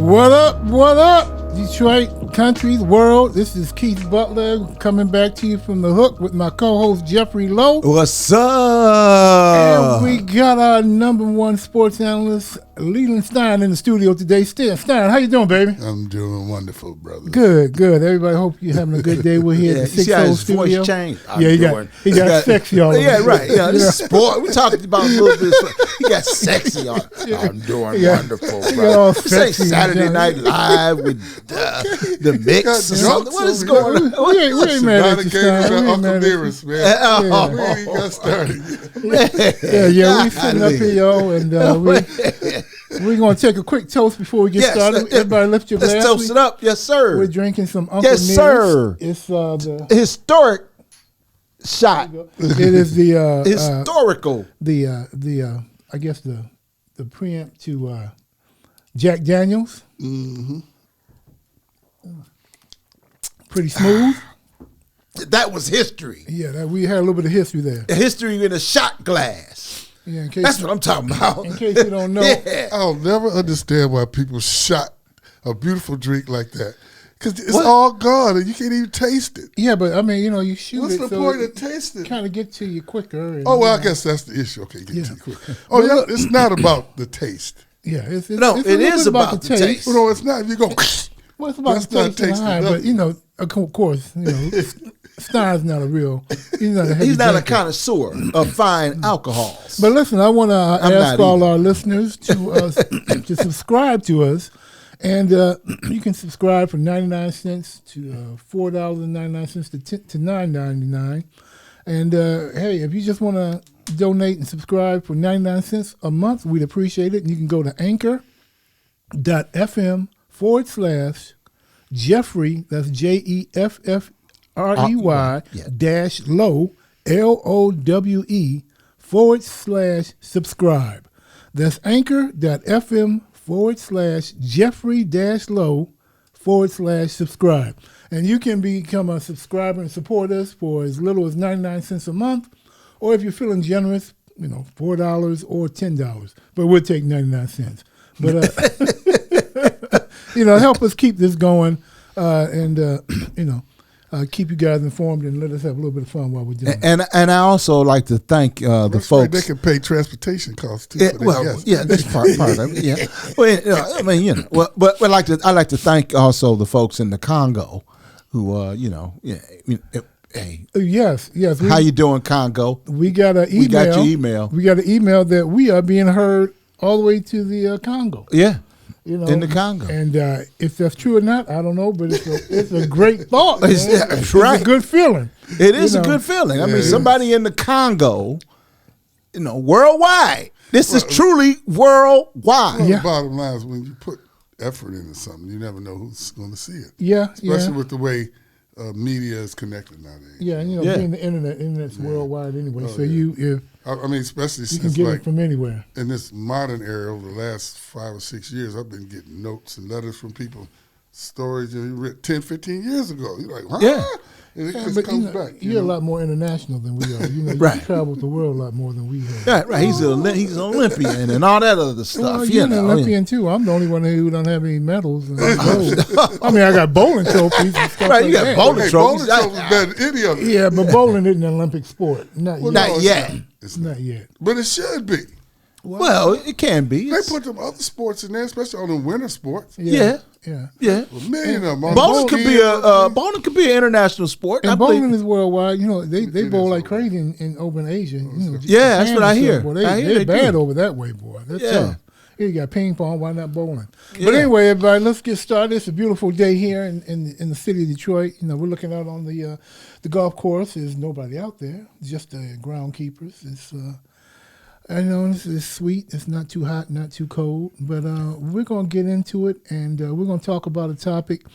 What up? What up? Detroit, country, world. This is Keith Butler coming back to you from the hook with my co-host Jeffrey Lowe. What's up? And we got our number one sports analyst, Leland Stein, in the studio today. Stein, how you doing, baby? I'm doing wonderful, brother. Good. Everybody hope you're having a good day. We're here at the 6-0 studio. Voice changed. He got sexy on. Yeah, right. Yeah, this is sport. We're talking about a little bit. He got sexy on. I'm doing wonderful, bro. This ain't Saturday Night Live with the mix or something. What is going on? We ain't mad at you, Stein. Uncle Nearest, man. We ain't got started. We sitting up here, yo, and we're going to take a quick toast before we get started. Everybody lift your glass. Let's toast it up. Yes, sir. We're drinking some Uncle Nearest. Yes, sir. It's the historic shot. It is the historical. I guess the preamp to Jack Daniels. Mm-hmm. Pretty smooth. That was history. Yeah, we had a little bit of history there. History in a shot glass. Yeah, that's what I'm talking about. In case you don't know. I'll never understand why people shot a beautiful drink like that. Because it's all gone and you can't even taste it. Yeah, but I mean, you shoot What's it. What's the point of tasting? Kind of get to you quicker. And, I guess that's the issue. Okay, get to you quicker. It's not about the taste. Yeah, it's it is about the taste. Well, no, it's not. If you go, well, it's about the taste and the high, but of course, Stein's not a real. He's not a heavy drinker. A connoisseur of fine alcohols. But listen, I want to ask all our listeners to subscribe to us, and you can subscribe for 99 cents to $4.99 to $9.99. And hey, if you just want to donate and subscribe for 99 cents a month, we'd appreciate it. And you can go to anchor.fm/Jeffrey, that's JEFFREY -Lowe, LOWE /subscribe. That's anchor.fm/Jeffrey-Lowe /subscribe. And you can become a subscriber and support us for as little as 99 cents a month, or if you're feeling generous, $4 or $10. But we'll take 99 cents. But help us keep this going, and keep you guys informed and let us have a little bit of fun while we're doing it. And I also like to thank the folks. Right, they can pay transportation costs too. That's part of it. Yeah. Well, but I like to thank also the folks in the Congo, who hey. Yes. How you doing, Congo? We got an email. We got your email. We got an email that we are being heard all the way to the Congo. Yeah. In the Congo. And if that's true or not, I don't know, but it's a great thought. It's right. It's a good feeling. It is a good feeling. I mean, somebody in the Congo, worldwide. This is truly worldwide. Well, the bottom line is when you put effort into something, you never know who's going to see it. Yeah. Especially with the way media is connected nowadays. Yeah, being the internet's worldwide anyway. Especially you can get it from anywhere. In this modern era, over the last 5 or 6 years, I've been getting notes and letters from people, stories you read 10, 15 years ago. You're like, huh? Yeah. And it just comes back. You're a lot more international than we are. You travel the world a lot more than we have. Right. He's an Olympian and all that other stuff. Well, you're an Olympian too. I'm the only one who don't have any medals. And I mean, I got bowling trophies and stuff. Right, you got bowling trophies. Bowling trophies better than any of them. Yeah, but bowling isn't an Olympic sport. Not yet. It's not yet. But it should be. Well, it can be. They put them other sports in there, especially on the winter sports. Yeah. Well, a million of them. Bowling could be an international sport. And bowling is worldwide. They bowl like crazy in over Asia. That's what I hear. They're bad over that way, boy. They're tough. Here you got ping pong. Why not bowling? Yeah. But anyway, everybody, let's get started. It's a beautiful day here in the city of Detroit. We're looking out on the golf course. There's nobody out there, just the groundkeepers. It's sweet. It's not too hot, not too cold. But we're going to get into it, and we're going to talk about a topic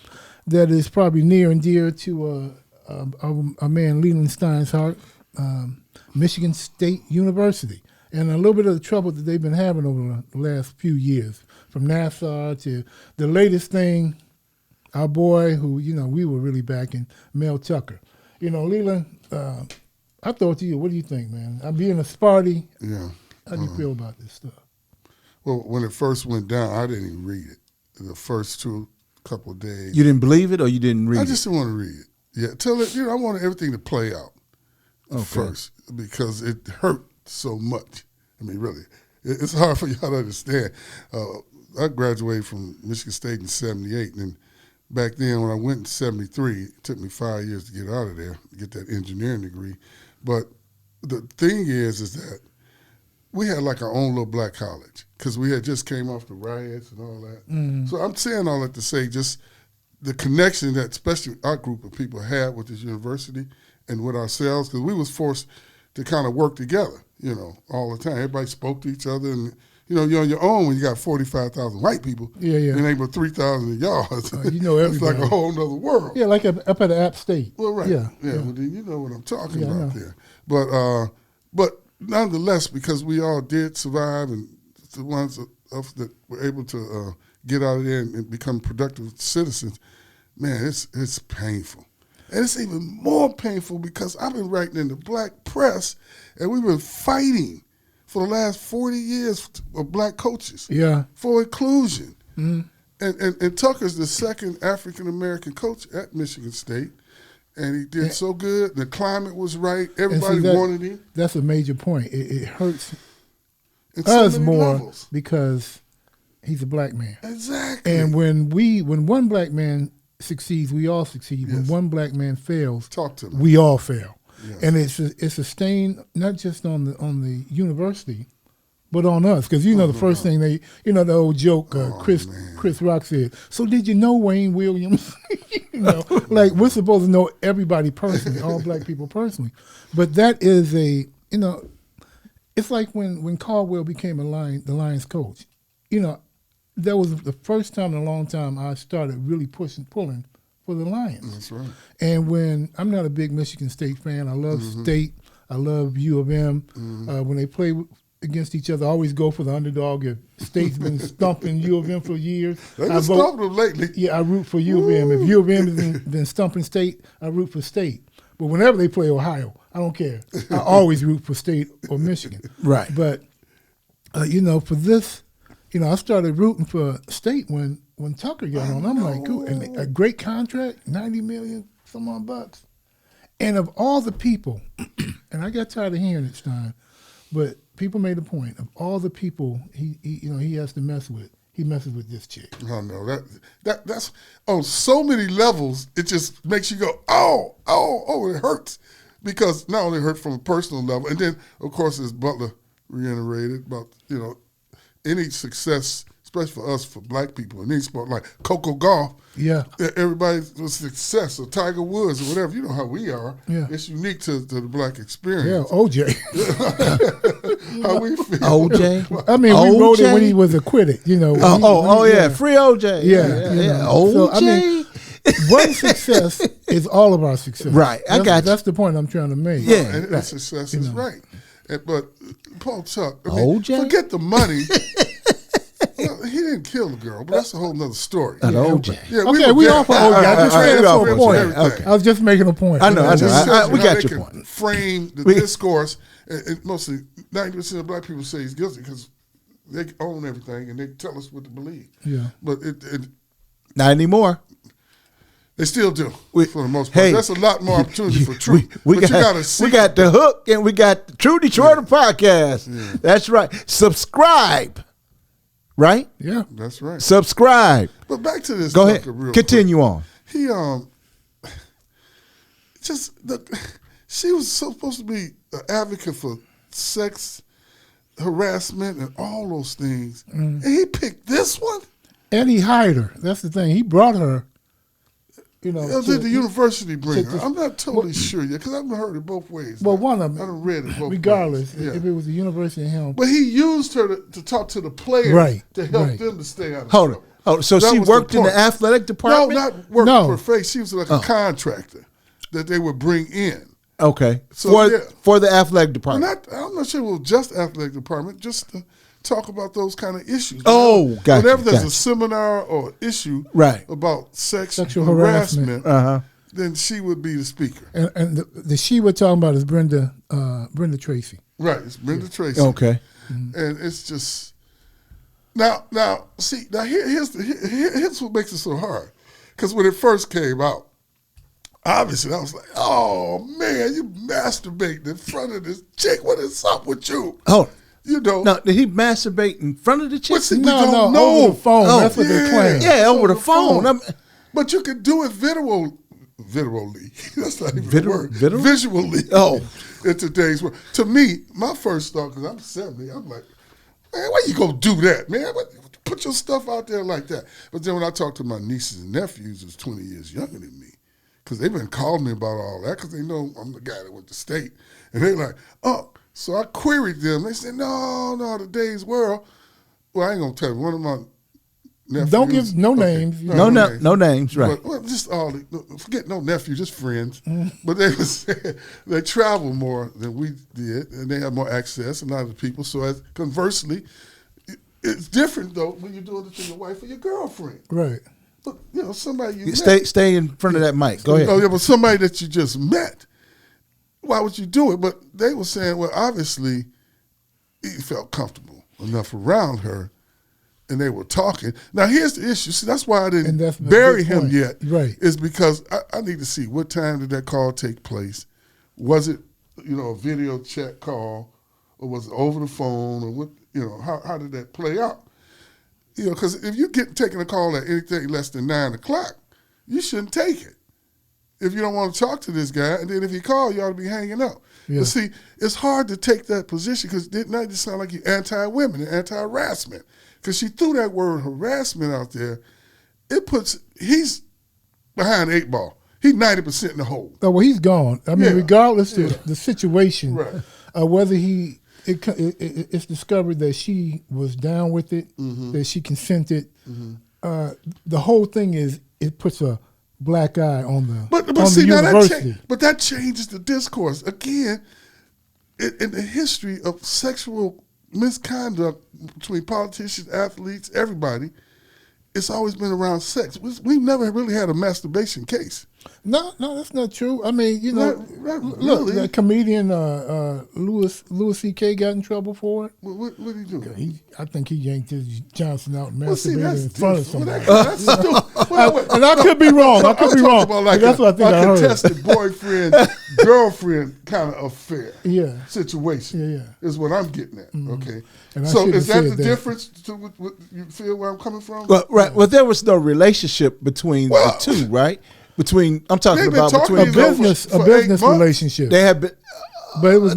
that is probably near and dear to a man, Leland Stein's heart, Michigan State University, and a little bit of the trouble that they've been having over the last few years, from Nassau to the latest thing, our boy who, we were really backing, Mel Tucker. Leland, I throw it to you. What do you think, man? I'm being a Sparty. Yeah. How do you feel about this stuff? Well, when it first went down, I didn't even read it. the first couple of days. You didn't believe it, or you didn't read it? I just didn't want to read it. Yeah, till it. I wanted everything to play out first because it hurt so much. I mean, really, it's hard for y'all to understand. I graduated from Michigan State in '78, and back then when I went in '73, it took me 5 years to get out of there to get that engineering degree. But the thing is that we had like our own little black college because we had just came off the riots and all that. Mm-hmm. So I'm saying all that to say just the connection that especially our group of people had with this university and with ourselves, because we was forced to kind of work together, all the time. Everybody spoke to each other, and you're on your own when you got 45,000 white people. Yeah. And ain't but 3,000 of y'all. Everybody. It's like a whole nother world. Yeah, like up at App State. Well, right. Yeah. Well, then you know what I'm talking about there. But nonetheless, because we all did survive, and the ones of us that were able to get out of there and become productive citizens, man, it's painful. And it's even more painful because I've been writing in the black press, and we've been fighting for the last 40 years of black coaches for inclusion. Mm-hmm. And Tucker's the second African-American coach at Michigan State, and he did so good. The climate was right. Everybody wanted him. That's a major point. It hurts us more because he's a black man. Exactly. And when one black man succeeds, we all succeed. Yes. When one black man fails, we all fail. Yes. And it's a stain not just on the university, but on us. Because the first thing the old joke Chris Rock said, so did you know Wayne Williams? Like we're supposed to know everybody personally, all black people personally. But that is it's like when Caldwell became the Lions coach. That was the first time in a long time I started really pulling for the Lions. That's right. And when I'm not a big Michigan State fan, I love State, I love U of M. When they play against each other, I always go for the underdog. If State's been stumping U of M for years, they've been stumping them lately. Yeah, I root for U of M. If U of M has been stumping State, I root for State. But whenever they play Ohio, I don't care. I always root for State or Michigan. Right. But for this. I started rooting for State when Tucker got on. I'm like, ooh, and a great contract, $90 million, some odd bucks. And of all the people, and I got tired of hearing it, Stein, but people made a point. Of all the people he has to mess with, he messes with this chick. Oh no, that's on so many levels. It just makes you go, oh, it hurts, because not only it hurt from a personal level, and then of course as Butler reiterated about any success, especially for us, for black people, in any sport like Coco Golf, everybody was success, or Tiger Woods, or whatever. You know how we are. Yeah. It's unique to the black experience. Yeah, OJ. How we feel. OJ? I mean, we wrote it when he was acquitted, free OJ. Yeah. OJ? So, I mean, one success is all of our success. Right, I got you. That's the point I'm trying to make. Yeah. And success is right. But Paul Tuck, OJ? Forget the money. He didn't kill the girl, but that's a whole nother story. OJ. Yeah, we all for OJ. I just made a point. Okay. I was just making a point. I know. We got your point. Frame the discourse, and mostly 90% of black people say he's guilty because they own everything and they tell us what to believe. Yeah. But it not anymore. They still do, for the most part. Hey, that's a lot more opportunity for truth. We got the Hook, and we got the True Detroiter podcast. Yeah. That's right. Subscribe. Right? Yeah. That's right. Subscribe. But back to this. Go ahead. Continue on. He she was supposed to be an advocate for sex harassment and all those things, and he picked this one. And he hired her. That's the thing. He brought her. Did the university bring her? I'm not totally sure yet because I've heard it both ways. Well, one of them. I done read it both regardless, ways. If it was the university of him. But he used her to talk to the players to help them to stay out of trouble. Oh, so she worked in the athletic department? No, not worked for face. She was like a contractor that they would bring in. Okay. So, for the athletic department. I'm not sure it was just athletic department, just to talk about those kind of issues. Gotcha. Whenever there's a seminar or issue about sexual harassment, then she would be the speaker. And the she we're talking about is Brenda Tracy. Right, it's Brenda Tracy. Okay. And it's just, Now, see, here's what makes it so hard. Because when it first came out, obviously, I was like, "Oh man, you masturbating in front of this chick? What is up with you?" Oh, you know. Now, did he masturbate in front of the chick? We No, don't know. over the phone. That's what they claim. Yeah, over the phone. But you can do it visually. That's not even a word. Visually. Oh. In today's world. To me, my first thought, because I'm 70, I'm like, man, why you gonna do that, man? Put your stuff out there like that. But then when I talk to my nieces and nephews who's 20 years younger than me, because they've been calling me about all that, because they know I'm the guy that went to state. And they're like, oh, so I queried them. They said, no, today's world. Well, I ain't gonna tell you. One of my nephews. Don't give no names. No names, right. Well, just forget no nephews, just friends. But they was they travel more than we did, and they have more access and a lot of people. So conversely, it's different though when you're doing it to your wife or your girlfriend. Right. But somebody you met. Stay in front of that mic. Go ahead. Oh yeah, but somebody that you just met, why would you do it? But they were saying, well, obviously, he felt comfortable enough around her. And they were talking. Now, here's the issue. See, that's why I didn't bury him yet. Right. Is because I need to see what time did that call take place. Was it, a video chat call, or was it over the phone, or what? How did that play out? Because if you get taking a call at anything less than 9 o'clock, you shouldn't take it. If you don't want to talk to this guy, and then if he calls, you ought to be hanging up. Yeah. But see, it's hard to take that position because it doesn't sound like you're anti-women and anti-harassment. Because she threw that word harassment out there, he's behind the 8 ball. He's 90% in the hole. Oh, well, he's gone. I mean, regardless of the situation, right. Whether it's discovered that she was down with it, that she consented, the whole thing it puts a black eye on the university. But that changes the discourse. Again, in the history of sexual misconduct between politicians, athletes, everybody, it's always been around sex. We've never really had a masturbation case. No, that's not true. I mean, not look, the comedian Louis C.K. got in trouble for it. What did he do? I think he yanked his Johnson out and masturbated in front of somebody. And I could be wrong. I could be wrong. About like that's what I think I heard. A contested boyfriend, girlfriend kind of affair. Yeah. Situation. Yeah. Is what I'm getting at. Okay. And so is that the difference to what you feel where I'm coming from? Well, right. Well, there was no relationship between the two, right? I'm talking about between a business relationship. They have been, but it was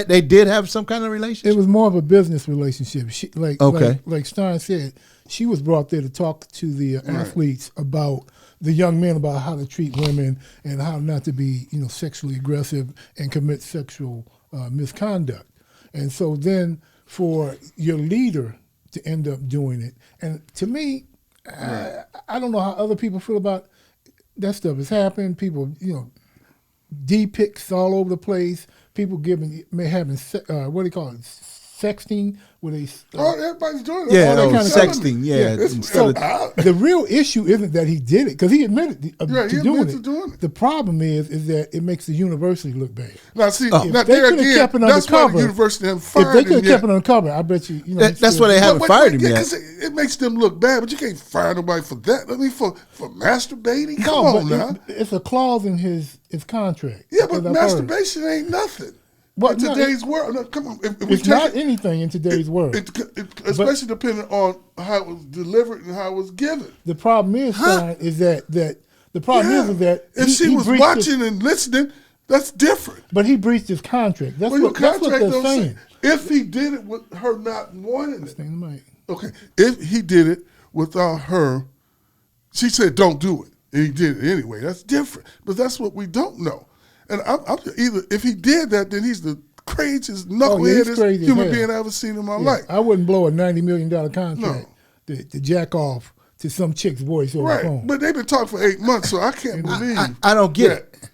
they did have some kind of relationship. It was more of a business relationship. Like Stein said, she was brought there to talk to the athletes about the young men about how to treat women and how not to be sexually aggressive and commit sexual misconduct. And so then for your leader to end up doing it, and to me, I don't know how other people feel about. That stuff has happened. People, D-pics all over the place. People having what do you call it? Sexting, where they. Everybody's doing it. Yeah, kind of sexting. Yeah. So the real issue isn't that he did it, because he admitted to doing it. The problem is that it makes the university look bad. Now, see, if they could have kept it that's why undercover. The university haven't fired him. If they could have kept it undercover, I bet you. That's why they haven't fired him yet. Because it makes them look bad, but you can't fire nobody for that. I mean, for masturbating. Come on now. It's a clause in his contract. Yeah, but masturbation ain't nothing. In today's world, no, come on. It's not anything in today's world. Especially depending on how it was delivered and how it was given. The problem is, is that the problem is that if she was watching and listening, that's different. But he breached his contract. That's what they're saying. If he did it with her not wanting it. Okay. If he did it without her, she said, "Don't do it," and he did it anyway. That's different. But that's what we don't know. And I'm either if he did that, then he's the craziest knuckleheadest human being I ever seen in my life. I wouldn't blow a $90 million contract to jack off to some chick's voice over the phone. But they've been talking for 8 months, so I can't believe. I don't get it.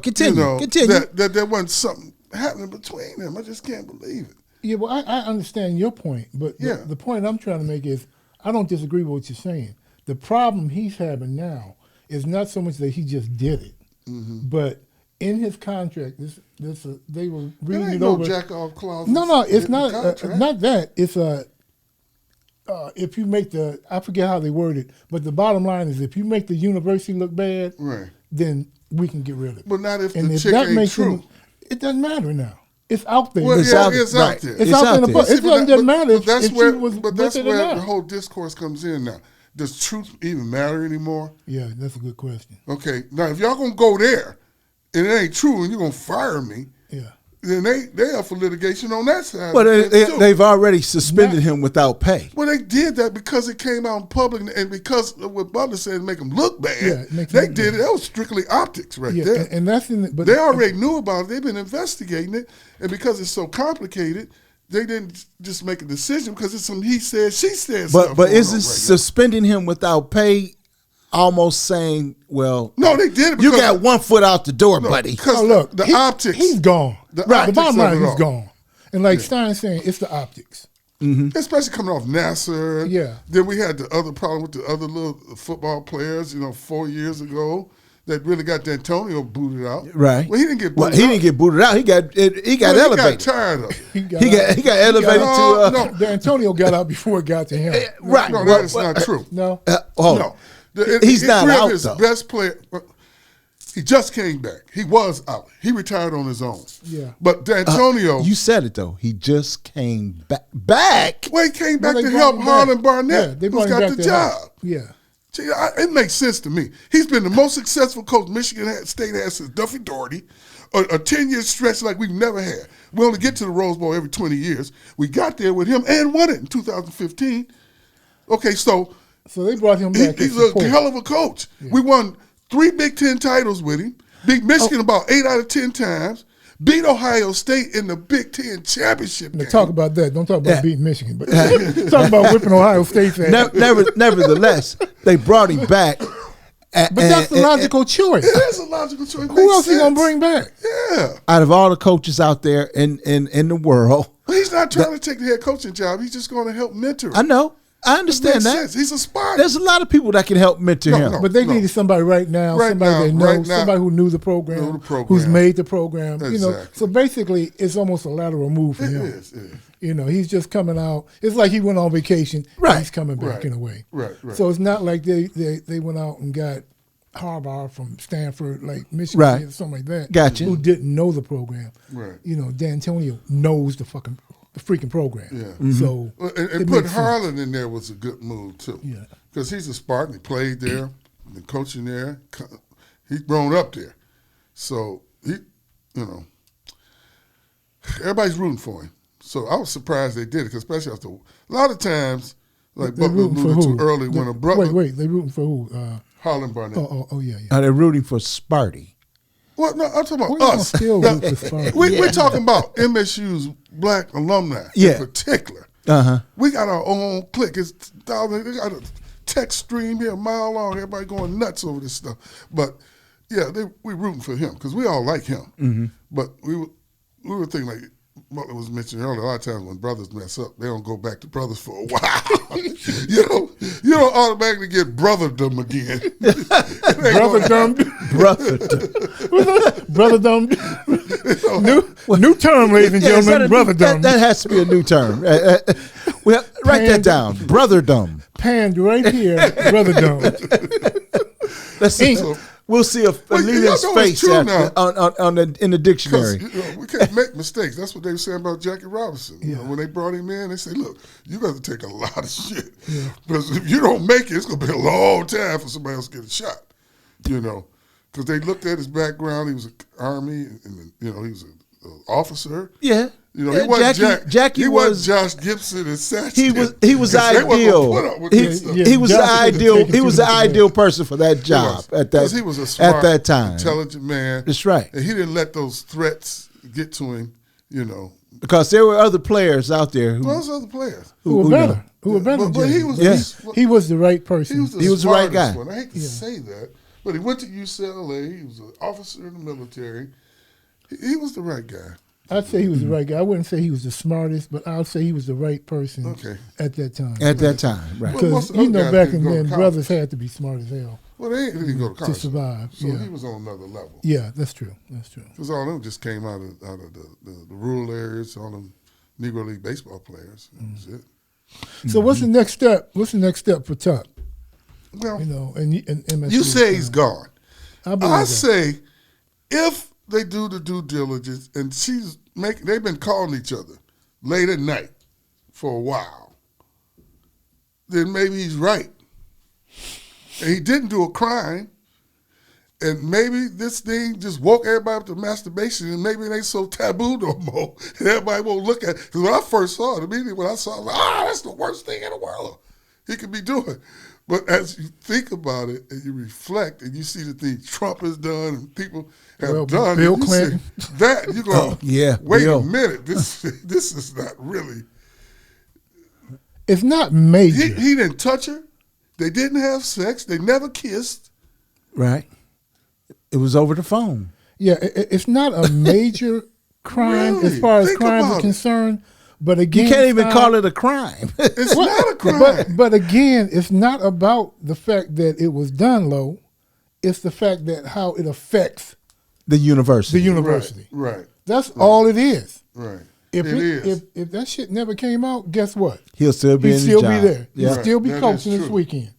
Continue. Continue. That there wasn't something happening between them. I just can't believe it. Yeah, well, I understand your point, but the point I'm trying to make is I don't disagree with what you're saying. The problem he's having now is not so much that he just did it, but in his contract, they were reading it over. Jack off clause. No, it's not. Not that. It's if you make I forget how they word it, but the bottom line is if you make the university look bad, Right. then we can get rid of it. But not if and the if chick that ain't makes true. It doesn't matter now. It's out there. Well, it's yeah, out, it's right. out there. It's out there in the book. It doesn't matter if that's she where, was but with that's it or where not. the whole discourse comes in now. Does truth even matter anymore? Yeah, that's a good question. Okay, now if y'all gonna go there and it ain't true and you're gonna fire me, Yeah. then they up for litigation on that side. Well, they've already suspended him without pay. Well, they did that because it came out in public and because of what Butler said to make them look bad. Yeah, it makes they them look did it. bad. That was strictly optics right Yeah, there. and that's in the, but They already knew about it. They've been investigating it. And because it's so complicated, they didn't just make a decision because it's some he said, she said stuff. But going isn't on right suspending him without pay almost saying, well, now. No, they did it you because got 1 foot out the door, buddy? because look, the he- optics. He's gone. The The optics bottom of line, it he's all. gone. And like Stein's saying, it's the optics. Especially coming off NASA. Yeah. Then we had the other problem with the other little football players, 4 years ago that really got D'Antonio booted out. Right. Well, he didn't get booted He out. didn't get booted out. He got Well, elevated. He got tired of it. He He got elevated to no. Antonio got out before it got to him. right. No, Well, that is not true. No. hold No. on. He's not three of out, his though. best player. He just came back. He was out. He retired on his own. Yeah. But D'Antonio, You said it though. He just came back. well, he came back they to brought help him back. Harlan Yeah, Barnett, they who's brought him got back the to help. job. Yeah. See, it makes sense to me. He's been the most successful coach Michigan State has since Duffy Daugherty, a 10-year stretch like we've never had. We only get to the Rose Bowl every 20 years. We got there with him and won it in 2015. Okay, so So they brought him back. he's as support. a hell of a coach. We won 3 Big Ten titles with him, beat Michigan about 8 out of 10 times, beat Ohio State in the Big Ten championship Now game. talk about that. Don't talk about beating Michigan, but talk about whipping Ohio State's ass. Nevertheless, they brought him back. But that's the logical choice. That's a logical choice. Who else he gonna bring back? Yeah. Out of all the coaches out there in the world, He's not trying to take the head coaching job. He's just going to help mentor him. I know. I It understand makes that. sense. He's a Spartan. There's a lot of people that can help mentor him. no. But they needed somebody right now, Right somebody now, they know, right now. somebody who knew the program, Knew the program. who's made the program. Exactly. So basically, it's almost a lateral move for It him. is. He's just coming out. It's like he went on vacation. Right. And he's coming back Right. in a way. Right. So it's not like they went out and got Harbaugh from Stanford, like Michigan, Right. or something like that. Gotcha. Who didn't know the program. Right. D'Antonio knows the freaking program. Yeah. So Well, it and put makes sense. Harlan in there was a good move too. Yeah. Because he's a Spartan. He played there, been coaching there. He's grown up there. So everybody's rooting for him. So I was surprised they did it, 'cause especially after a lot of times, like They're Butler rooting for alluded who? to early, when a brother Wait, they rooting for who? Harlan Barnett. Oh, yeah. They're rooting for Sparty. Well, no, I'm talking We're about gonna us. still root for Spartan. We're talking about MSU's black alumni Yeah. in particular. Uh-huh. We got our own clique. It's thousands. They got a text stream here a mile long. Everybody going nuts over this stuff. But yeah, we rooting for him because we all like him. Mm-hmm. But we were thinking like Butler was mentioning earlier. A lot of times when brothers mess up, they don't go back to brothers for a while. you don't automatically get brotherdom again. Brotherdom. Brotherdom. New term, ladies and Yeah, is that gentlemen. a Brotherdom. that has to be a new term. Well, write that down. Brotherdom. Panned right here. Brotherdom. Let's see. Ink. We'll see a Well, you Leland's know it's face true in the dictionary. Because we can't make mistakes. That's what they were saying about Jackie Robinson. When they brought him in, they said, look, you got to take a lot of shit. Because if you don't make it, it's going to be a long time for somebody else to get a shot. Because they looked at his background. He was in the Army, and he was an officer. Yeah. He wasn't Jackie he was Josh Gibson and Satch. he was ideal. He was the ideal. He was the ideal person for that job at that. He was a smart, at that time, intelligent man. That's right. And he didn't let those threats get to him. Because there were other players out there who Those other players Who were better. Who were better. But he was. He was the right person. He was the right smartest guy. one. I hate to say that, but he went to UCLA. He was an officer in the military. He was the right guy. I'd say he was the right guy. I wouldn't say he was the smartest, but I'll say he was the right person at that time. at that time, right? Well, most Because of the other guys back didn't then, go to college. brothers had to be smart as hell Well, they didn't go to college to survive. so Yeah, he was on another level. yeah, that's true. That's true. Because all of them just came out of the rural areas, all them Negro League baseball players. That was it. So what's the next step? What's the next step for Tuck? Well, And MSU. you say he's gone. I say if they do the due diligence and they've been calling each other late at night for a while, then maybe he's right. And he didn't do a crime. And maybe this thing just woke everybody up to masturbation, and maybe it ain't so taboo no more. And everybody won't look at it. Because when I first saw it, immediately when I saw it, I was like, that's the worst thing in the world he could be doing. But as you think about it and you reflect and you see the things Trump has done and people have done, Bill Clinton, that you go, wait Bill. a minute, this is not really. It's not major. He didn't touch her. They didn't have sex. They never kissed. Right. It was over the phone. Yeah, it's not a major crime Really? as far as Think crimes about are it. concerned. But again, You can't even call it a crime. It's not a crime. But again, it's not about the fact that it was done low. It's the fact that how it affects The university. the university. Right. That's all it is. Right. If It is. if that shit never came out, guess what? He'll still be He'd in still his be job. there. Yeah. He'd still be That is coaching this true. weekend.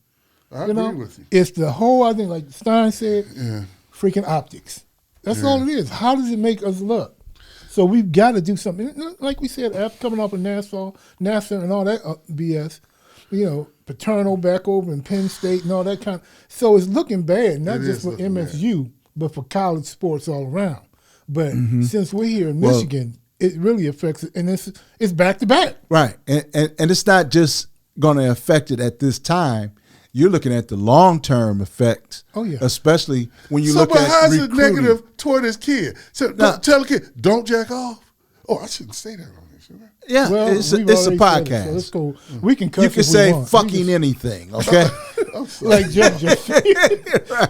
I You agree know, with you. it's the whole. I think, like Stein said, Yeah. freaking optics. That's all it is. How does it make us look? So we've got to do something. Like we said, after coming off of NASA and all that BS, Paterno back over in Penn State and all that kind. So it's looking bad, not It just is for looking MSU, but for college sports all around. But since we're here in Michigan, it really affects it, and it's back to back. Right. And it's not just going to affect it at this time. You're looking at the long-term effects. Oh, yeah. Especially when you So, look but at how's it recruiting. negative toward his kid? So tell the kid, don't jack off. Oh, I shouldn't say that on this, should I? Yeah, Well, it's we've a already said it, podcast. so let's go. We can cuss You can if we say want. We fucking just- anything, okay? like Jeff just said.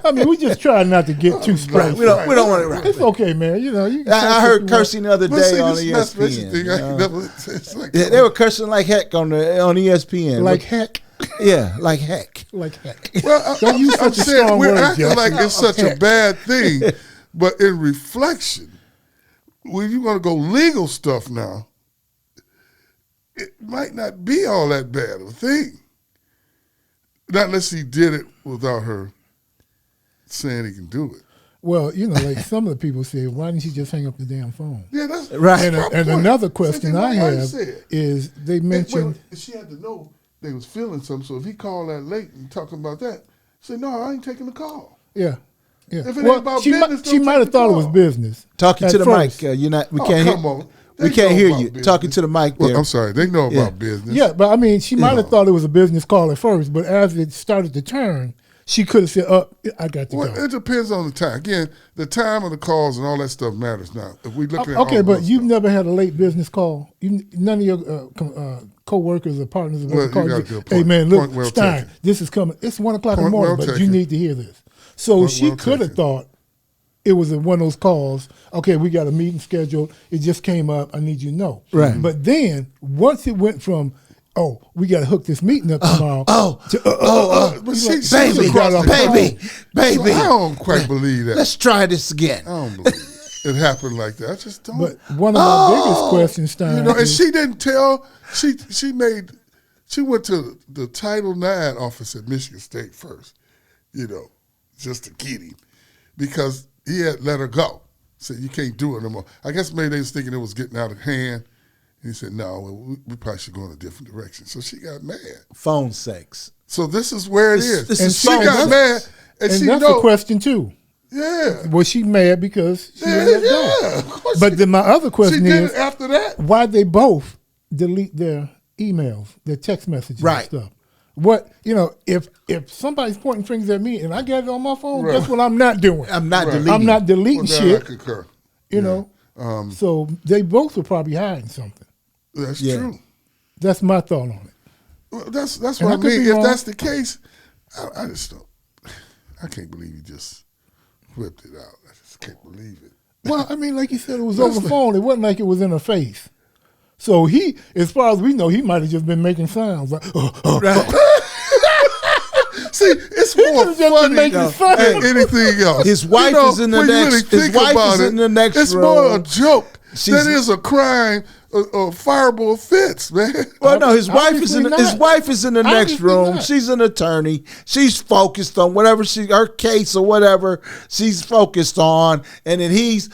I mean, we just try not to get too Right. spicy. We don't want it right. It's okay, man. You can I cuss heard if you cursing the other But day see, on this is not special ESPN. thing. I can never, it's like, Yeah, they were cursing like heck on ESPN. want. Like heck. Yeah, like heck. Like heck. well, Don't use I'm such a saying strong we're word, acting Jeff. like it's such a Heck. bad thing, but in reflection, when you're going to go legal stuff now, it might not be all that bad of a thing. Not unless he did it without her saying he can do it. Well, like some of the people say, why didn't you just hang up the damn phone? Yeah, that's Right. And, my and point. another question Same thing I my wife have said. is they mentioned, Well, she had to know they was feeling something. So if he called that late and talking about that, say no, I ain't taking the call. yeah. If it ain't about she business, she don't might take have the thought it was call. business. Talking at to the first. mic. You're not. We Oh, can't come hear. on. We They can't know hear about you. business. Talking to the mic Well, there. I'm sorry, they know Yeah. about business. Yeah, but I mean, she might have know. thought it was a business call at first, but as it started to turn, she could have said, I got to Well, go. it depends on the time. Again, the time of the calls and all that stuff matters now. If we looking at Okay, all but those you've stuff. never had a late business call. None of your co-workers or partners have Well, ever called you you. got a good Hey, point. man, look, Point well Stein, taken. this is coming. It's 1 o'clock in the Point morning, well but you taken. need to hear this. So Point she well could have taken. thought it was one of those calls. Okay, we got a meeting scheduled. It just came up. I need you to know. Right. But then once it went from, we got to hook this meeting up tomorrow. But He's she, like, she's baby, across the baby, phone. baby. So I don't quite believe that. Let's try this again. I don't believe it happened like that. I just don't. But one of my biggest questions, Stein, and is, she didn't tell. She went to the Title IX office at Michigan State first, just to get him, because he had let her go. Said you can't do it no more. I guess maybe they was thinking it was getting out of hand. And he said, no, we probably should go in a different direction. So she got mad. Phone sex. So this is where it is. This And is she phone got sex. mad, and and she that's know. a question too. Yeah. Was she mad because she let go? Yeah. Of course But she- then my other she question did is, it after that. why they both delete their emails, their text messages Right. and stuff? What, if somebody's pointing fingers at me and I got it on my phone, Right. guess what I'm not doing? I'm not Right. deleting. I'm not deleting Well, that I shit, concur. you know. So they both were probably hiding something. That's Yeah. true. That's my thought on it. Well, that's And what I I could mean. be If wrong. that's the case, I just don't. I can't believe you just whipped it out. I just can't believe it. Well, I mean, like you said, it was over the phone. It wasn't like it was in her face. So he, as far as we know, he might have just been making sounds like, See, it's more could've just been funny making than fun. anything else. His wife is in the when you next- his think wife about is it, in the next It's row. more a joke That is a crime, a fireable offense, man. Well, no, his wife is in the next Obviously room. not. She's an attorney. She's focused on whatever her case or whatever she's focused on, and then he's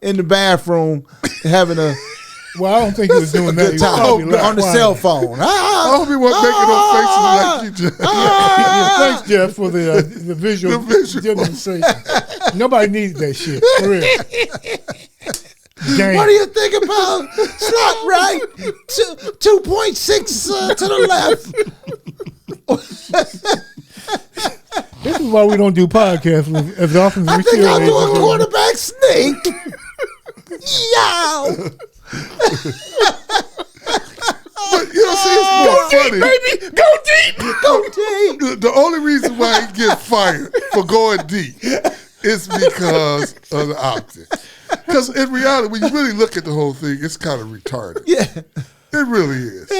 in the bathroom having a Well, I don't think he was doing that. He was probably on the cell phone. I hope he wasn't making no faces like you just. Yeah, thanks, Jeff, for the visual demonstration. Nobody needs that shit. For real. Damn. What do you think about slot right 2.6 to the left? This is why we don't do podcasts as often as I we think should. I'll do a quarterback sneak. Yow. But you know, see, it's more funny. Baby, go deep. Go deep. The only reason why he gets fired for going deep is because of the optics. Because in reality, when you really look at the whole thing, it's kind of retarded. Yeah. It really is.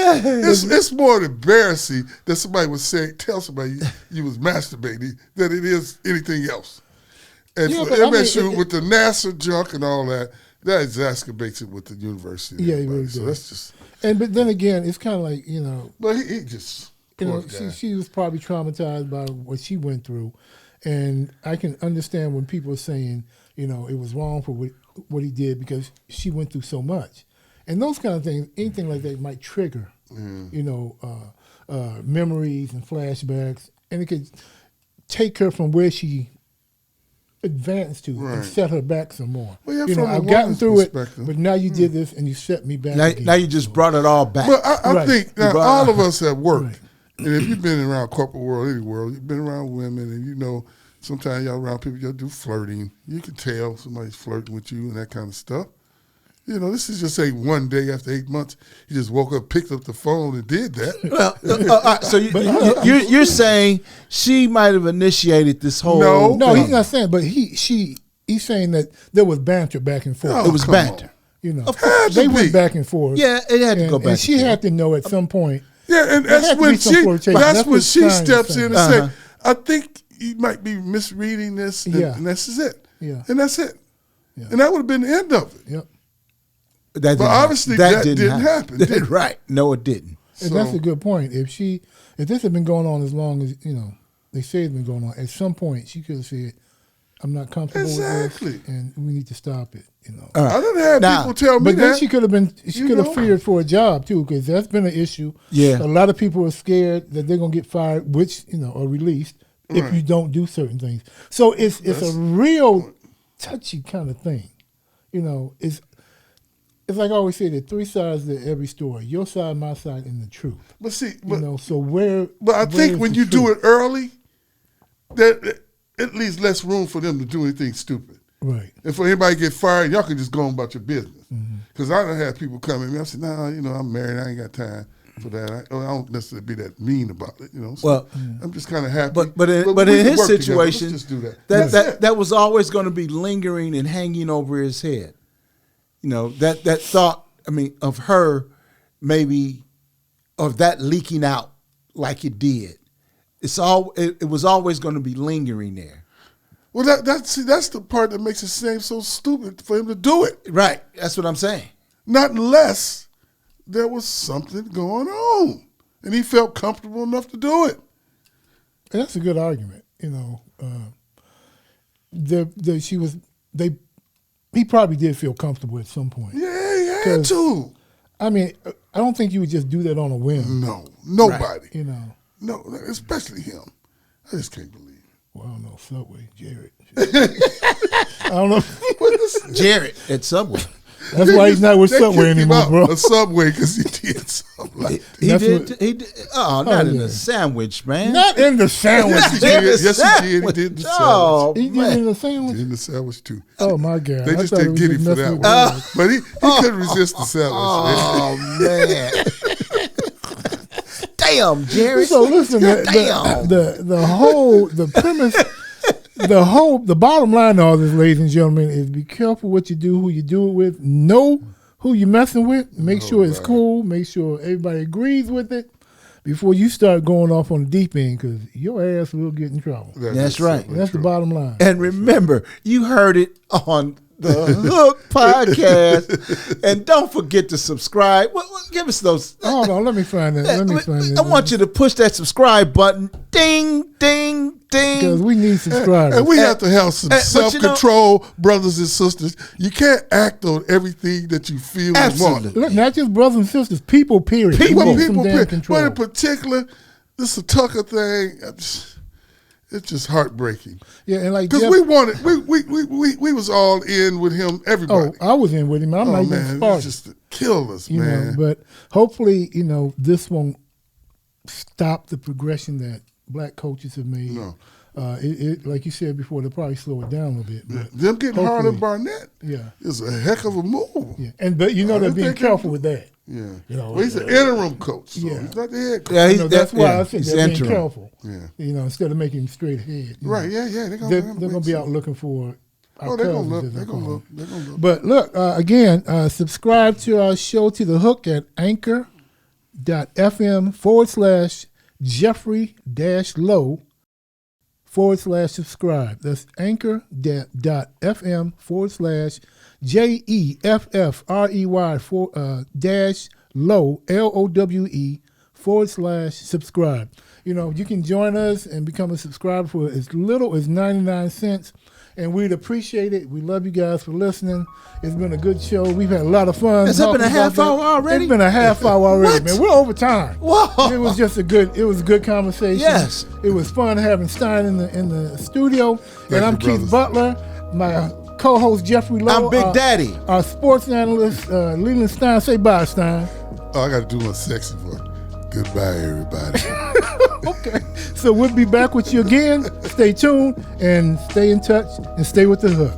It's more embarrassing that somebody would tell somebody you was masturbating than it is anything else. And for MSU, with the NASA junk and all that exacerbates it with the university. Yeah, he really so does. that's just. But then again, it's kind of like, But he just. she was probably traumatized by what she went through. And I can understand when people are saying, it was wrong for what he did because she went through so much. And those kind of things, anything like that might trigger, memories and flashbacks. And it could take her from where she advanced to and set her back some more. Well, yeah, I've gotten through it, but now you did this and you set me back again. Now you just brought it all back. But I think now all of us have worked. And if you've been around corporate world, any world, you've been around women and sometimes y'all around people, y'all do flirting. You can tell somebody's flirting with you and that kind of stuff. This is just one day after 8 months, you just woke up, picked up the phone, and did that. Well, so you're saying she might have initiated this whole? No, he's not saying. But he's saying that there was banter back and forth. It was banter. They went back and forth. Yeah, it had to go back. And she had to know at some point. Yeah, and that's when she steps in and says, "I think you might be misreading this." And this is it. Yeah, and that's it. Yeah. And that would have been the end of it. Yep. But obviously that didn't happen. Did it? Right. No, it didn't. And that's a good point. If this had been going on as long as, they say it's been going on, at some point she could have said, I'm not comfortable with this and we need to stop it. I didn't have people tell me but then that. she could have feared for a job too, because that's been an issue. Yeah. A lot of people are scared that they're gonna get fired, which, or released if you don't do certain things. So it's a real touchy kind of thing. It's like I always say, there are three sides to every story: your side, my side, and the truth. But see, so where? But I think when you do it early, that it leaves less room for them to do anything stupid. Right. And for anybody to get fired, y'all can just go on about your business. Because I don't have people come at me. I say, I'm married. I ain't got time for that. I don't necessarily be that mean about it. So I'm just kind of happy. But in his situation, let's just do that was always going to be lingering and hanging over his head. That thought, of her, maybe, of that leaking out like it did. It was always going to be lingering there. Well, that's the part that makes it seem so stupid for him to do it. Right. That's what I'm saying. Not unless there was something going on, and he felt comfortable enough to do it. And that's a good argument. He probably did feel comfortable at some point. Yeah, he had to. I don't think you would just do that on a whim. No, nobody. Right. No, especially him. I just can't believe it. Well, I don't know, Subway, Jared. I don't know. Jared at Subway. That's why he's not with Subway anymore, bro. A Subway because he did something like that. He did. Oh, not in the sandwich, man. Not in the sandwich. Yes, he did. He did the sandwich. He did in the sandwich? He did in the sandwich, too. Oh, my God. They just didn't get him for that one. But he couldn't resist the sandwich. Oh, man. Damn, Jerry. So listen, the bottom line to all this, ladies and gentlemen, is be careful what you do, who you do it with. Know who you're messing with. Make sure it's cool. Make sure everybody agrees with it before you start going off on the deep end, because your ass will get in trouble. That's right. That's the bottom line. And remember, you heard it on The Hook Podcast. And don't forget to subscribe. Well, give us those. Hold on, let me find it. I want you to push that subscribe button. Ding, ding, ding. Because we need subscribers. And we have to have some self-control, brothers and sisters. You can't act on everything that you feel and want. Look, not just brothers and sisters, people, period. People, period. But in particular, this Tucker thing, it's just heartbreaking. Yeah, and like because we was all in with him. Everybody. Oh, I was in with him. I'm not even sparking. Just to kill us, man. But hopefully, this won't stop the progression that black coaches have made. No. It like you said before, they'll probably slow it down a little bit. But them getting Harlan Barnett, yeah, is a heck of a move. Yeah, but they're being careful with that. Yeah, well, he's an interim coach. So yeah, he's not the head coach. Yeah, that's why I think they're being interim. careful. Yeah, instead of making him straight ahead. Right? Yeah. They're gonna be out looking for. They're gonna look. But look, again, subscribe to our show to The Hook at anchor.fm/Jeffrey-Low/subscribe. That's anchor.fm/JEFF-REY-LOWE/subscribe. You can join us and become a subscriber for as little as 99 cents. And we'd appreciate it. We love you guys for listening. It's been a good show. We've had a lot of fun. Has it been a half hour already? It's been a half hour already, man. We're over time. Whoa. It was a good conversation. Yes. It was fun having Stein in the studio. And I'm Keith Butler. My co-host Jeffrey Lowe. I'm Big Daddy. Our sports analyst Leland Stein. Say bye, Stein. Oh, I got to do my sexy voice. Goodbye, everybody. Okay. So we'll be back with you again. Stay tuned and stay in touch and stay with The Hook.